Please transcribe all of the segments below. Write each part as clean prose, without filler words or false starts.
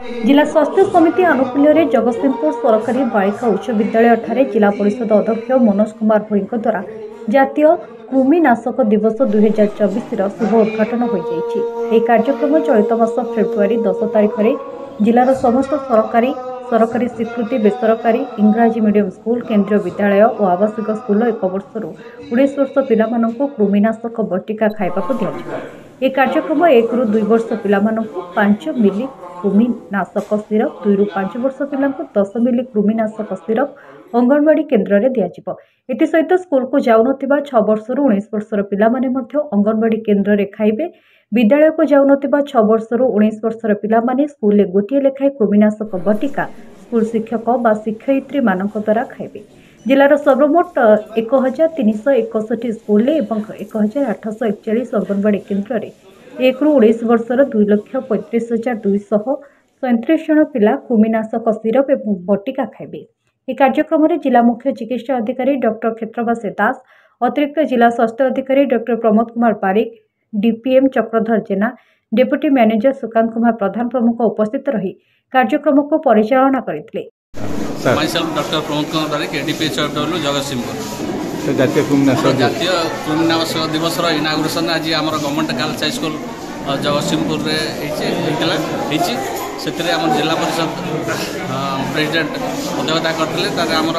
जिला स्वास्थ्य समिति आनुकूल्य जगतसिंहपुर सरकारी बालिका उच्च विद्यालय ठारे जिला परिषद अध्यक्ष मनोज कुमार भोई द्वारा जातीय कृमिनाशक दिवस 2024 शुभ उद्घाटन हो कार्यक्रम चलित मास फेब्रुआरी 10 तारिख में जिलार समस्त सरकारी स्वीकृति बेसरकारी इंग्राजी मीडियम स्कूल केन्द्रीय विद्यालय और आवासिक स्कूल 1 वर्ष 19 वर्ष पिलामानंकु कृमिनाशक बटिका खाइबाकु दिया। ए कार्यक्रम 1 ରୁ 2 वर्ष पिलामानंकु 5 मिली कृमिनाशक सिरप 2 ରୁ 5 वर्ष पिलांकु 10 मिली कृमिनाशक सिरप अंगनवाड़ी केन्द्र में दिया। एसत स्कूल को जाऊनथिबा 6 वर्ष 19 वर्षर पिलामाने मध्य अंगनवाड़ी केन्द्र में खाइबे। विद्यालय को जाऊनथिबा 6 वर्ष 19 वर्षर पिलामाने स्कूल गोटे लेखाएं कृमिनाशक बटिका स्कूल शिक्षक व शिक्षयित्री मानक द्वारा खाइबे। जिलार सर्वमोट 1361 स्कूल और 1841 अंगनवाड़ी केन्द्र में 1 ରୁ 19 वर्षर 2,35,237 जन पिला कृमिनाशक सिरप और बटिका खाइबे। यह कार्यक्रम में जिला मुख्य चिकित्सा अधिकारी डॉक्टर क्षेत्रवासी दास, अतिरिक्त जिला स्वास्थ्य अधिकारी डॉक्टर प्रमोद कुमार पारिक, डीपीएम चक्रधर जेना, डेप्यूटी मैनेजर सुकांत कुमार प्रधान प्रमुख उपस्थित रही कार्यक्रम को परिचालना करते। myself Dr. Pramod Kumar Parik, DPHW Jagatsinghpur. जातीय कृमिनाशक दिवस इनागुरेसन आज आम government girls high school Jagatsinghpur से जिला परिषद प्रेसिडेंट अध्यक्षता करते आमर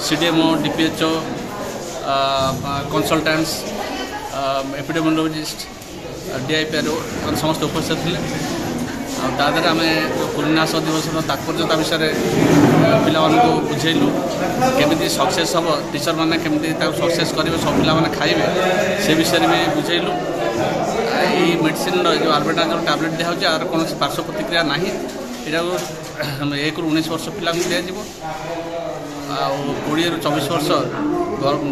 सीडीएमओ डीपीएचओ कंसल्टेंट्स एपिडेमियोलॉजिस्ट डीआईपीआरओ समस्त उपस्थित थे। आम कृमिनाशक दिवस तात्पर्यता विषय पिला बुझेलु केमी सक्सेस हम टीचर मैंने केमी सक्सेस करेंगे सब पिला खाइबे से विषय में बुझेलु। ये मेडिसिन जो आल्बेंडाजोल टैबलेट दिया यार कौन पार्श्व प्रतिक्रिया ना यहाँ 1 ରୁ 19 वर्ष पिला दिज्व 20 ରୁ 24 वर्ष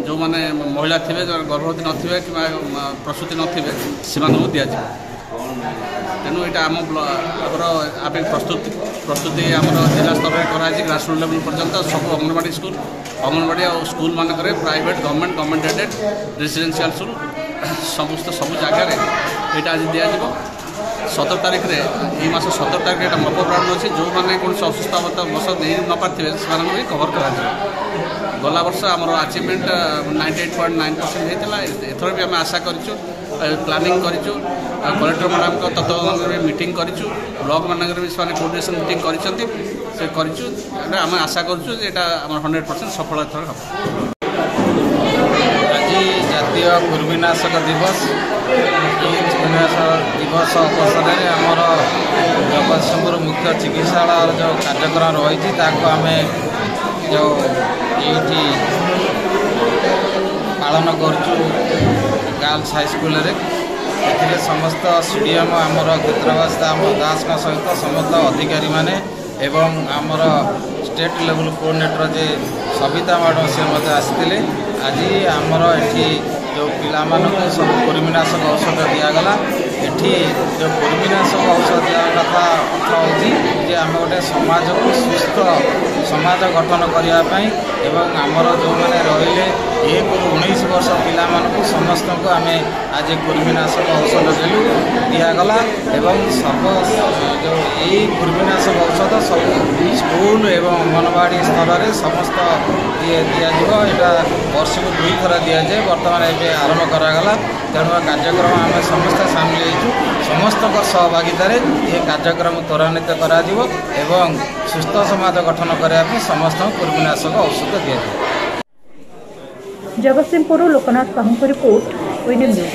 जो मैंने महिला थे गर्भवती नथिबे कि प्रसूति नथिबे से दिज्व। तेणु यहाँ आम प्रस्तुति आम जिला स्तर में कराई ग्रासरूट लेवल पर्यंत सब अंगनवाड़ी और स्कूल मानक private government aided residential school समस्त सब जगह यहाँ आज दिज्व। 17 तारिख में ये मास 17 तारिख यहाँ मप प्लान अच्छी जो मैंने कौन असुस्थ अवस्था बस नहीं न पारे से कवर कर गला वर्ष आमर अचिवमेंट 98.9% होता। एथर भी आम आशा करूँ प्लानिंग करूँ कलेक्टर मैडम तत्वावधान में मीटिंग करूँ ब्लॉक मानक भी से कोऑर्डिनेशन मीटिंग करें आशा करूँ 100% सफल एथर हम। आज जातीय कृमिनाशक दिवस अवसर में आमर जगतसिंहपुर मुख्य चिकित्सालय जो कार्यक्रम रही आम जो ये पालन करूँ गर्ल्स हाई स्कूल रे समस्त सीडीएम आमर क्षेत्रवासी दास सहित समस्त अधिकारी माने एवं आमर स्टेट लेवल कोऑर्डिनेटर जे सविता मैडम से आसते। आज आमर एठी जो पिला सब कृमिनाशक औषध दिगला एठी जो कृमिनाशक औषध दिया कथा अर्थ होची आम गोटे समाज को सुस्थ समाज गठन करने एवं आमर जो मैंने रहिले 1 ରୁ 19 वर्ष पिला समस्त को आम आज कृमिनाशक औषध देलु दिगला एवं सब जो यही कृमिनाशक औषध सब स्कूल एवं अंगनवाड़ी स्तर में समस्त दिज्व। यहाँ वर्ष को 2 थर दि जाए बर्तमान ये आरंभ करागला। तेणु कार्यक्रम आम समस्त सामिल हो समस्त सहभागितार ये कार्यक्रम त्वरान्वित करा एवं सुस्थ समाज गठन करने समस्त कृमिनाशक औषध दि। Jagatsinghpur Loknath Sahu report, ONM news.